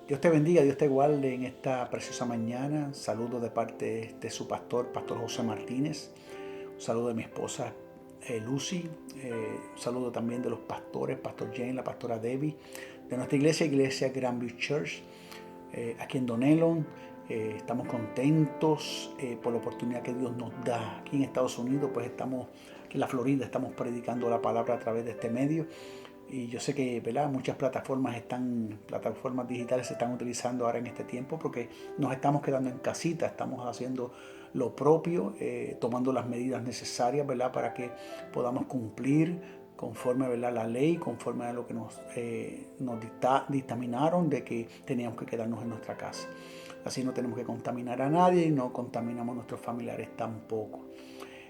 Dios te bendiga, Dios te guarde en esta preciosa mañana. Saludo de parte de su pastor, Pastor José Martínez. Un saludo de mi esposa Lucy. Un saludo también de los pastores, Pastor Jane, la pastora Debbie, de nuestra iglesia Grandview Church, aquí en Don Elon. Estamos contentos por la oportunidad que Dios nos da. Aquí en Estados Unidos, pues estamos, aquí en la Florida, estamos predicando la palabra a través de este medio. Y yo sé que, ¿verdad?, muchas plataformas digitales se están utilizando ahora en este tiempo porque nos estamos quedando en casita, estamos haciendo lo propio, tomando las medidas necesarias, ¿verdad?, para que podamos cumplir conforme, ¿verdad?, la ley, conforme a lo que nos dictaminaron de que teníamos que quedarnos en nuestra casa. Así no tenemos que contaminar a nadie y no contaminamos a nuestros familiares tampoco.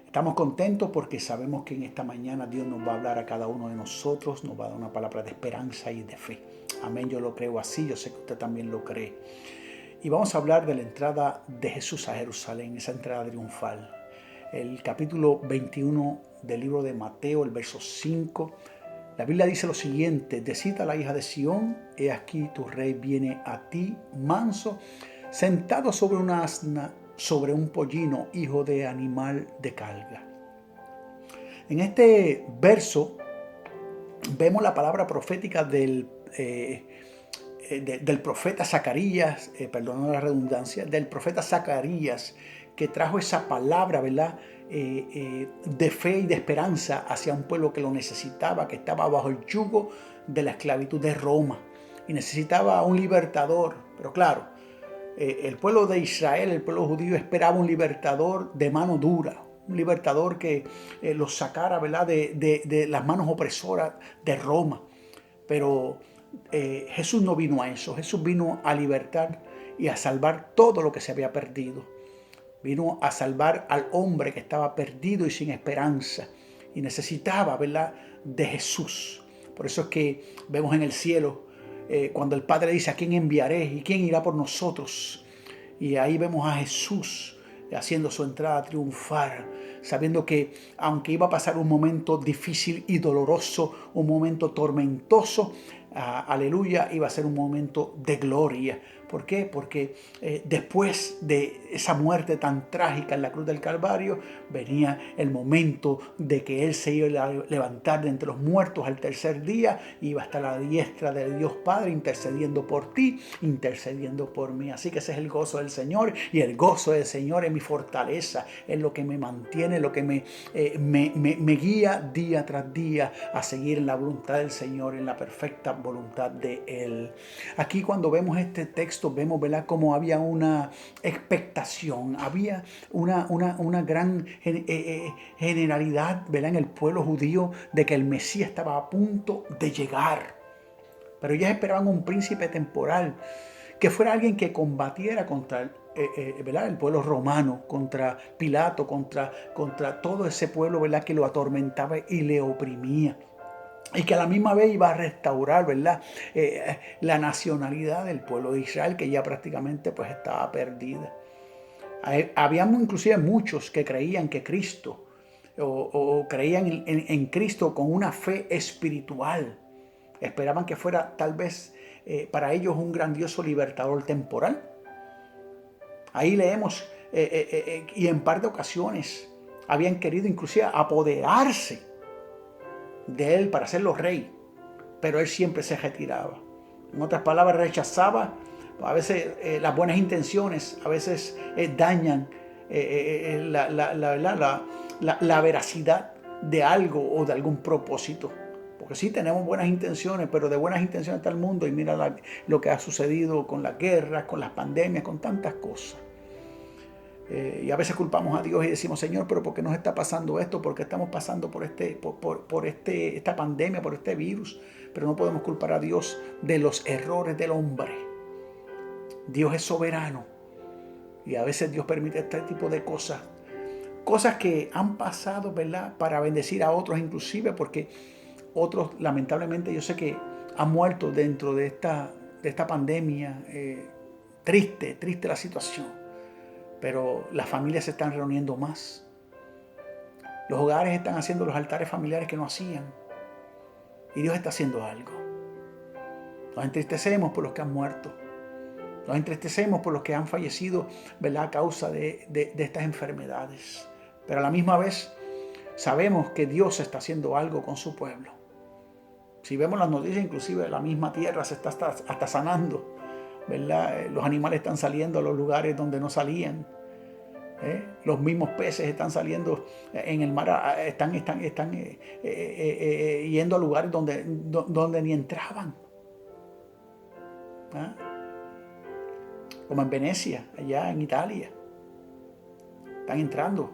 Estamos contentos porque sabemos que en esta mañana Dios nos va a hablar a cada uno de nosotros, nos va a dar una palabra de esperanza y de fe. Amén, yo lo creo así, yo sé que usted también lo cree. Y vamos a hablar de la entrada de Jesús a Jerusalén, esa entrada triunfal. El capítulo 21 del libro de Mateo, el verso 5, la Biblia dice lo siguiente: decid a la hija de Sión, he aquí tu rey viene a ti, manso, sentado sobre una asna, sobre un pollino, hijo de animal de carga. En este verso vemos la palabra profética del profeta Zacarías, perdón la redundancia, del profeta Zacarías, que trajo esa palabra, ¿verdad?, de fe y de esperanza hacia un pueblo que lo necesitaba, que estaba bajo el yugo de la esclavitud de Roma y necesitaba un libertador. Pero claro, el pueblo de Israel, el pueblo judío, esperaba un libertador de mano dura, un libertador que los sacara, ¿verdad?, de las manos opresoras de Roma. Pero Jesús no vino a eso. Jesús vino a libertar y a salvar todo lo que se había perdido. Vino a salvar al hombre que estaba perdido y sin esperanza y necesitaba, ¿verdad?, de Jesús. Por eso es que vemos en el cielo cuando el Padre dice: ¿a quién enviaré y quién irá por nosotros? Y ahí vemos a Jesús haciendo su entrada triunfal, sabiendo que aunque iba a pasar un momento difícil y doloroso, un momento tormentoso, aleluya, iba a ser un momento de gloria. ¿Por qué? Porque después de esa muerte tan trágica en la cruz del Calvario, venía el momento de que Él se iba a levantar de entre los muertos al tercer día y iba a estar a la diestra de Dios Padre intercediendo por ti, intercediendo por mí. Así que ese es el gozo del Señor, y el gozo del Señor es mi fortaleza, es lo que me mantiene, lo que me guía día tras día a seguir en la voluntad del Señor, en la perfecta voluntad de Él. Aquí cuando vemos este texto vemos, ¿verdad?, cómo había una expectación, había una gran generalidad, ¿verdad?, en el pueblo judío de que el Mesías estaba a punto de llegar. Pero ellos esperaban un príncipe temporal, que fuera alguien que combatiera contra ¿verdad?, el pueblo romano, contra Pilato, contra todo ese pueblo, ¿verdad?, que lo atormentaba y le oprimía. Y que a la misma vez iba a restaurar, ¿verdad?, la nacionalidad del pueblo de Israel, que ya prácticamente pues estaba perdida. Habíamos inclusive muchos que creían que Cristo, o creían en Cristo con una fe espiritual. Esperaban que fuera tal vez para ellos un grandioso libertador temporal. Ahí leemos, y en par de ocasiones habían querido inclusive apoderarse de él para hacerlo rey, pero él siempre se retiraba. En otras palabras, rechazaba. A veces las buenas intenciones a veces dañan la veracidad de algo o de algún propósito. Porque sí tenemos buenas intenciones, pero de buenas intenciones está el mundo, y mira lo que ha sucedido con las guerras, con las pandemias, con tantas cosas. Y a veces culpamos a Dios y decimos: Señor, pero ¿por qué nos está pasando esto? ¿Por qué estamos pasando por esta pandemia, por este virus? Pero no podemos culpar a Dios de los errores del hombre. Dios es soberano y a veces Dios permite este tipo de cosas. Cosas que han pasado, ¿verdad?, para bendecir a otros inclusive, porque otros lamentablemente yo sé que han muerto dentro de esta pandemia. Triste la situación. Pero las familias se están reuniendo más. Los hogares están haciendo los altares familiares que no hacían. Y Dios está haciendo algo. Nos entristecemos por los que han muerto. Nos entristecemos por los que han fallecido, ¿verdad?, a causa de estas enfermedades. Pero a la misma vez sabemos que Dios está haciendo algo con su pueblo. Si vemos las noticias, inclusive la misma tierra se está hasta sanando, ¿verdad? Los animales están saliendo a los lugares donde no salían. Los mismos peces están saliendo en el mar, están yendo a lugares donde ni entraban. ¿Ah? Como en Venecia, allá en Italia. Están entrando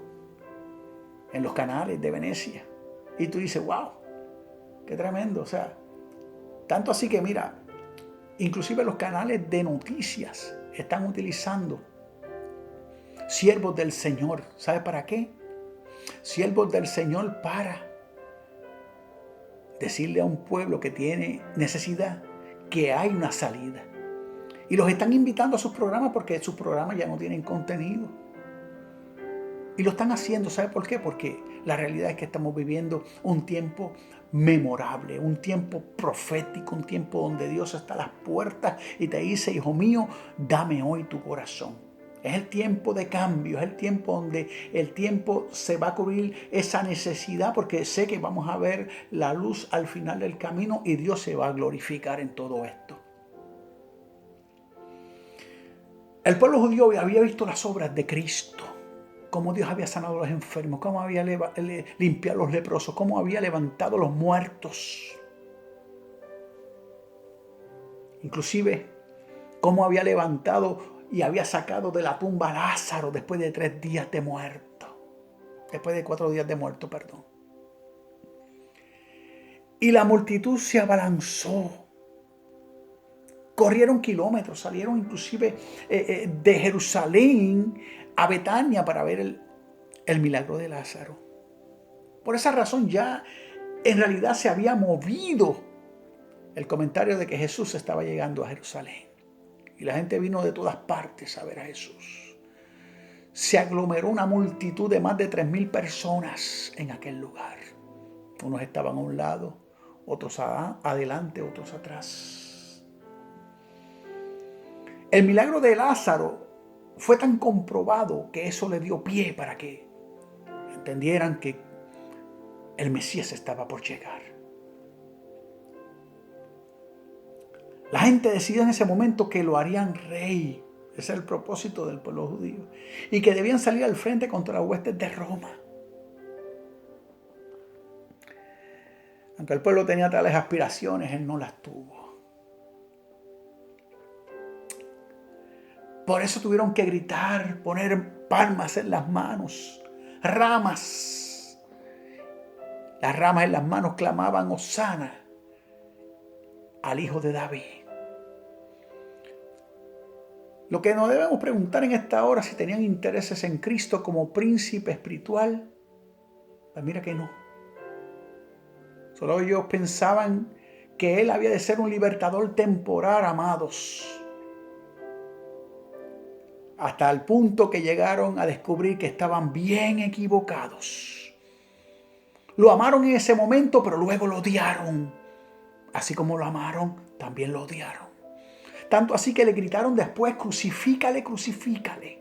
en los canales de Venecia. Y tú dices, wow, qué tremendo. O sea, tanto así que mira, inclusive los canales de noticias están utilizando siervos del Señor. ¿Sabe para qué? Siervos del Señor para decirle a un pueblo que tiene necesidad que hay una salida. Y los están invitando a sus programas porque sus programas ya no tienen contenido. Y lo están haciendo, ¿sabe por qué? Porque la realidad es que estamos viviendo un tiempo memorable, un tiempo profético, un tiempo donde Dios está a las puertas y te dice, hijo mío, dame hoy tu corazón. Es el tiempo de cambio, es el tiempo donde el tiempo se va a cubrir esa necesidad, porque sé que vamos a ver la luz al final del camino y Dios se va a glorificar en todo esto. El pueblo judío había visto las obras de Cristo, cómo Dios había sanado a los enfermos, cómo había limpiado a los leprosos, cómo había levantado a los muertos. Inclusive, cómo había levantado y había sacado de la tumba a Lázaro después de 3 días de muerto. Después de 4 días de muerto, perdón. Y la multitud se abalanzó. Corrieron kilómetros, salieron inclusive de Jerusalén a Betania para ver el milagro de Lázaro. Por esa razón ya en realidad se había movido el comentario de que Jesús estaba llegando a Jerusalén. Y la gente vino de todas partes a ver a Jesús. Se aglomeró una multitud de más de 3,000 personas en aquel lugar. Unos estaban a un lado, otros adelante, otros atrás. El milagro de Lázaro fue tan comprobado que eso le dio pie para que entendieran que el Mesías estaba por llegar. La gente decidió en ese momento que lo harían rey. Ese es el propósito del pueblo judío. Y que debían salir al frente contra las huestes de Roma. Aunque el pueblo tenía tales aspiraciones, él no las tuvo. Por eso tuvieron que gritar, poner palmas en las manos, ramas. Las ramas en las manos clamaban Hosana al Hijo de David. Lo que nos debemos preguntar en esta hora, si tenían intereses en Cristo como príncipe espiritual, pues mira que no. Solo ellos pensaban que Él había de ser un libertador temporal, amados. Hasta el punto que llegaron a descubrir que estaban bien equivocados. Lo amaron en ese momento, pero luego lo odiaron. Así como lo amaron, también lo odiaron. Tanto así que le gritaron después, crucifícale, crucifícale.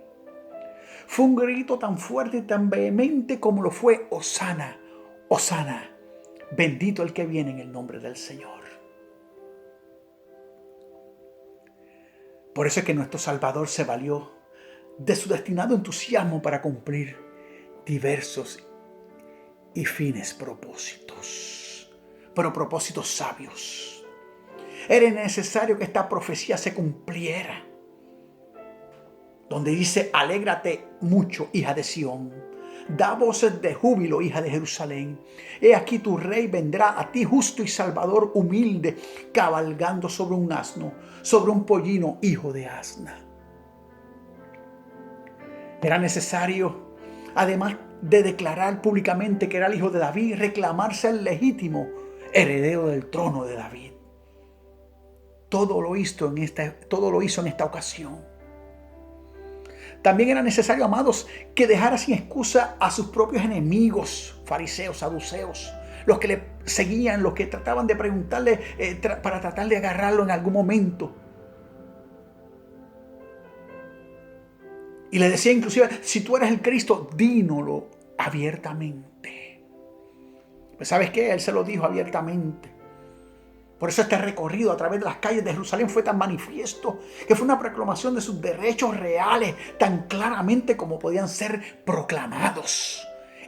Fue un grito tan fuerte y tan vehemente como lo fue Hosana, Hosana, bendito el que viene en el nombre del Señor. Por eso es que nuestro Salvador se valió de su destinado entusiasmo para cumplir diversos y fines propósitos, pero propósitos sabios. Era necesario que esta profecía se cumpliera, donde dice, alégrate mucho, hija de Sión, da voces de júbilo, hija de Jerusalén. He aquí tu rey vendrá a ti, justo y salvador, humilde, cabalgando sobre un asno, sobre un pollino, hijo de asna. Era necesario, además de declarar públicamente que era el hijo de David, reclamarse el legítimo heredero del trono de David. Todo lo hizo en esta ocasión. También era necesario, amados, que dejara sin excusa a sus propios enemigos, fariseos, saduceos, los que le seguían, los que trataban de preguntarle para tratar de agarrarlo en algún momento. Y le decía inclusive, si tú eres el Cristo, dínoslo abiertamente. Pues ¿sabes qué? Él se lo dijo abiertamente. Por eso este recorrido a través de las calles de Jerusalén fue tan manifiesto, que fue una proclamación de sus derechos reales, tan claramente como podían ser proclamados.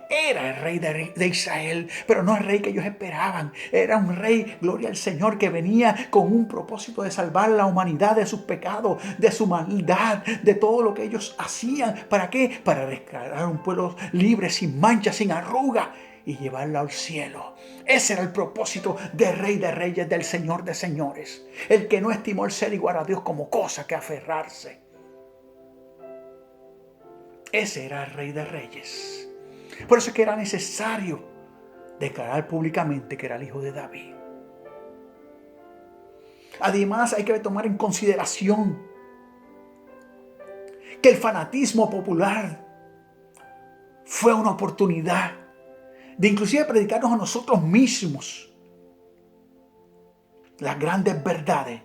Era el rey de Israel, pero no el rey que ellos esperaban. Era un rey, gloria al Señor, que venía con un propósito de salvar a la humanidad de sus pecados, de su maldad, de todo lo que ellos hacían. ¿Para qué? Para rescatar un pueblo libre, sin mancha, sin arruga, y llevarlo al cielo. Ese era el propósito del Rey de Reyes, del Señor de Señores. El que no estimó el ser igual a Dios como cosa que aferrarse. Ese era el Rey de Reyes. Por eso es que era necesario declarar públicamente que era el hijo de David. Además, hay que tomar en consideración que el fanatismo popular fue una oportunidad de inclusive predicarnos a nosotros mismos las grandes verdades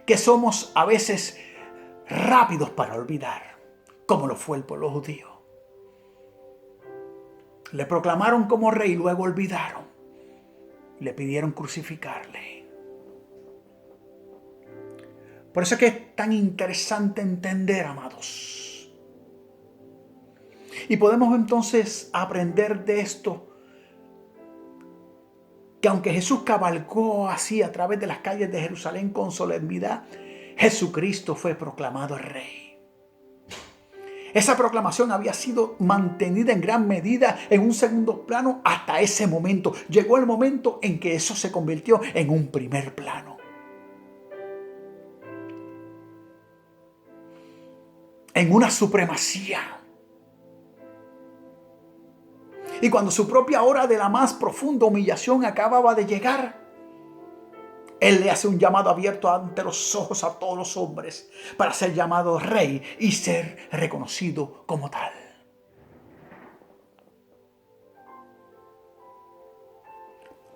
que somos a veces rápidos para olvidar, como lo fue el pueblo judío. Le proclamaron como rey y luego olvidaron. Le pidieron crucificarle. Por eso es que es tan interesante entender, amados. Y podemos entonces aprender de esto, que aunque Jesús cabalgó así a través de las calles de Jerusalén con solemnidad, Jesucristo fue proclamado rey. Esa proclamación había sido mantenida en gran medida en un segundo plano hasta ese momento. Llegó el momento en que eso se convirtió en un primer plano. En una supremacía. Y cuando su propia hora de la más profunda humillación acababa de llegar, Él le hace un llamado abierto ante los ojos a todos los hombres para ser llamado rey y ser reconocido como tal.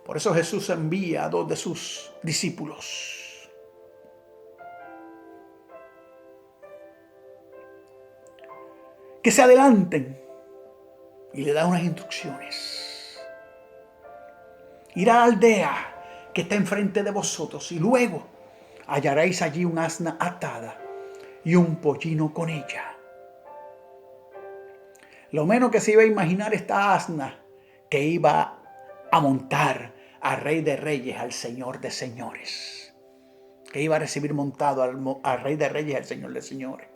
Por eso Jesús envía a 2 de sus discípulos. Que se adelanten. Y le da unas instrucciones. Ir a la aldea que está enfrente de vosotros y luego hallaréis allí un asna atada y un pollino con ella. Lo menos que se iba a imaginar esta asna que iba a montar al Rey de Reyes, al Señor de Señores. Que iba a recibir montado al Rey de Reyes, al Señor de Señores.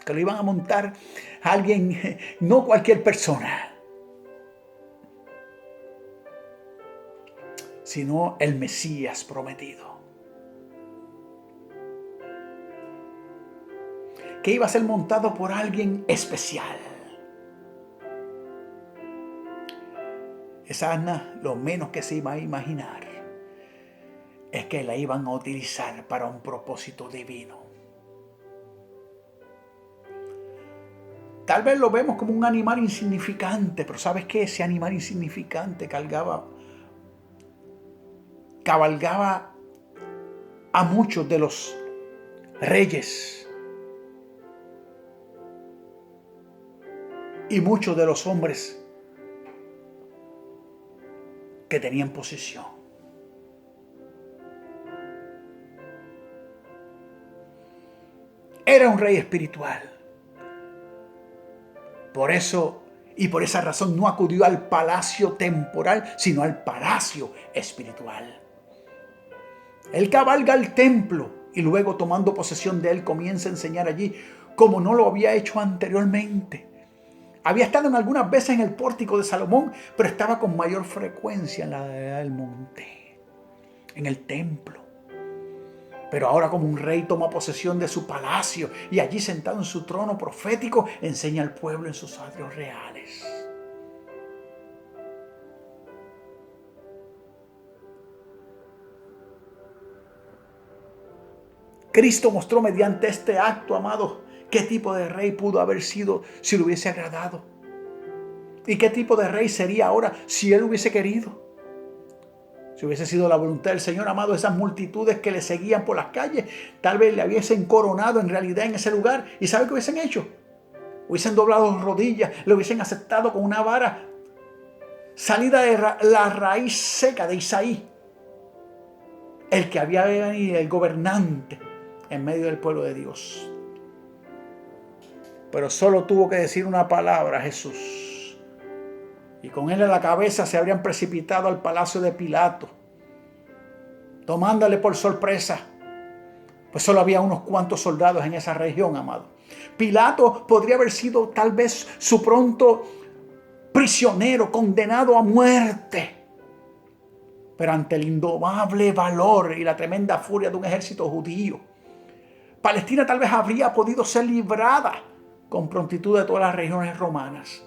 Que lo iban a montar a alguien, no cualquier persona, sino el Mesías prometido. Que iba a ser montado por alguien especial. Esa asna, lo menos que se iba a imaginar, es que la iban a utilizar para un propósito divino. Tal vez lo vemos como un animal insignificante, pero ¿sabes qué? Ese animal insignificante cabalgaba a muchos de los reyes y muchos de los hombres que tenían posición. Era un rey espiritual. Por eso y por esa razón no acudió al palacio temporal, sino al palacio espiritual. Él cabalga al templo y luego, tomando posesión de él, comienza a enseñar allí como no lo había hecho anteriormente. Había estado en algunas veces en el pórtico de Salomón, pero estaba con mayor frecuencia en la del monte, en el templo. Pero ahora, como un rey, toma posesión de su palacio y allí, sentado en su trono profético, enseña al pueblo en sus atrios reales. Cristo mostró mediante este acto, amado, qué tipo de rey pudo haber sido si le hubiese agradado. Y qué tipo de rey sería ahora si él hubiese querido. Si hubiese sido la voluntad del Señor, amado, esas multitudes que le seguían por las calles, tal vez le hubiesen coronado en realidad en ese lugar. ¿Y sabe qué hubiesen hecho? hubiesen doblado rodillas, le hubiesen aceptado con una vara salida de la raíz seca de Isaí, el que había venido, el gobernante en medio del pueblo de Dios. Pero solo tuvo que decir una palabra, Jesús, y con él en la cabeza se habrían precipitado al palacio de Pilato, tomándole por sorpresa, pues solo había unos cuantos soldados en esa región, amado. Pilato podría haber sido tal vez su pronto prisionero, condenado a muerte. Pero ante el indomable valor y la tremenda furia de un ejército judío, Palestina tal vez habría podido ser librada con prontitud de todas las regiones romanas.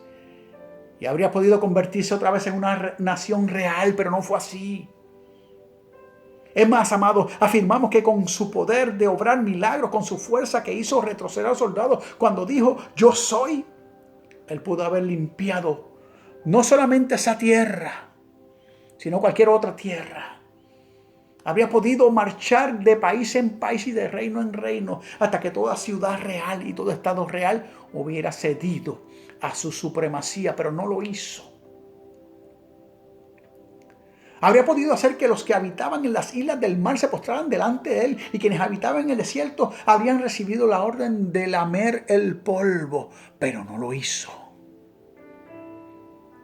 Y habría podido convertirse otra vez en una nación real, pero no fue así. Es más, amados, afirmamos que con su poder de obrar milagros, con su fuerza que hizo retroceder a los soldados, cuando dijo, yo soy, él pudo haber limpiado no solamente esa tierra, sino cualquier otra tierra. Habría podido marchar de país en país y de reino en reino, hasta que toda ciudad real y todo estado real hubiera cedido a su supremacía, pero no lo hizo. Habría podido hacer que los que habitaban en las islas del mar se postraran delante de él, y quienes habitaban en el desierto habrían recibido la orden de lamer el polvo, pero no lo hizo.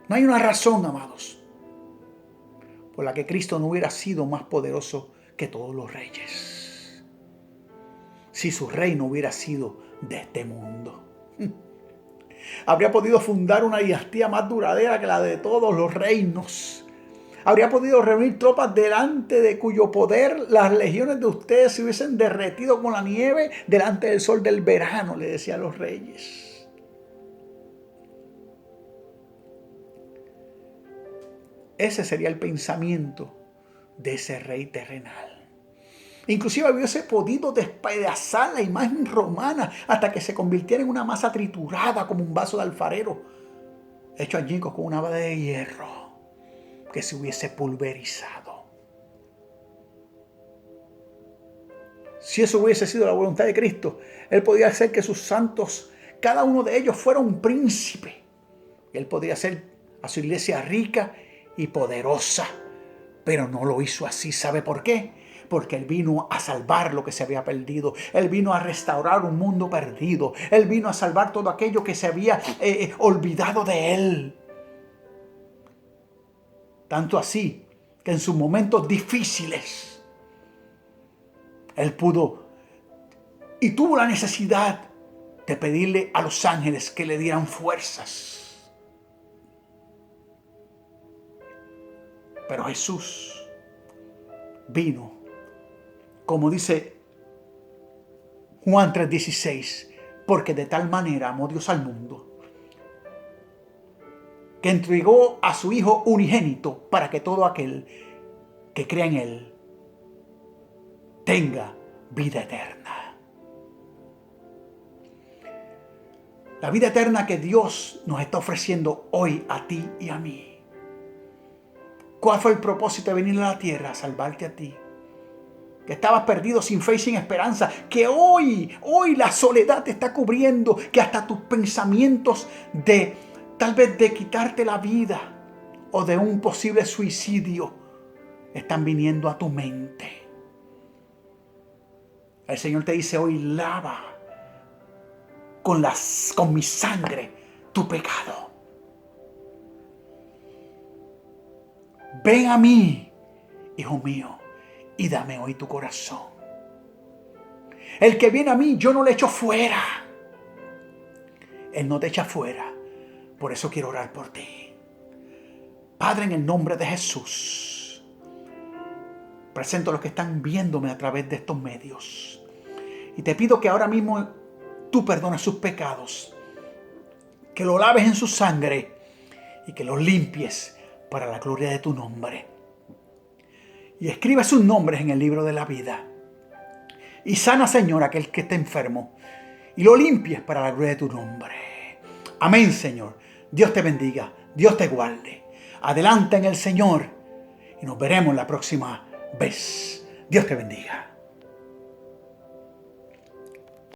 No hay una razón, amados, por la que Cristo no hubiera sido más poderoso que todos los reyes, si su reino hubiera sido de este mundo. Habría podido fundar una dinastía más duradera que la de todos los reinos. Habría podido reunir tropas delante de cuyo poder las legiones de ustedes se hubiesen derretido como la nieve delante del sol del verano, le decía a los reyes. Ese sería el pensamiento de ese rey terrenal. Inclusive hubiese podido despedazar la imagen romana hasta que se convirtiera en una masa triturada como un vaso de alfarero, hecho añicos con una vara de hierro que se hubiese pulverizado. Si eso hubiese sido la voluntad de Cristo, Él podía hacer que sus santos, cada uno de ellos, fuera un príncipe. Él podía hacer a su iglesia rica y poderosa, pero no lo hizo así. ¿Sabe por qué? Porque Él vino a salvar lo que se había perdido. Él vino a restaurar un mundo perdido. Él vino a salvar todo aquello que se había olvidado de Él. Tanto así que en sus momentos difíciles, Él pudo y tuvo la necesidad de pedirle a los ángeles que le dieran fuerzas. Pero Jesús vino, como dice Juan 3:16, porque de tal manera amó Dios al mundo, que entregó a su Hijo unigénito para que todo aquel que crea en Él tenga vida eterna. La vida eterna que Dios nos está ofreciendo hoy a ti y a mí. ¿Cuál fue el propósito de venir a la tierra? A salvarte a ti, que estabas perdido, sin fe y sin esperanza, que hoy la soledad te está cubriendo, que hasta tus pensamientos tal vez de quitarte la vida o de un posible suicidio están viniendo a tu mente. El Señor te dice hoy, lava con mi sangre tu pecado. Ven a mí, hijo mío, y dame hoy tu corazón. El que viene a mí, yo no le echo fuera. Él no te echa fuera. Por eso quiero orar por ti. Padre, en el nombre de Jesús, presento a los que están viéndome a través de estos medios. Y te pido que ahora mismo tú perdones sus pecados, que lo laves en su sangre y que los limpies para la gloria de tu nombre. Y escribe sus nombres en el libro de la vida. Y sana, Señor, aquel que esté enfermo, y lo limpies para la gloria de tu nombre. Amén, Señor. Dios te bendiga, Dios te guarde. Adelante en el Señor y nos veremos la próxima vez. Dios te bendiga.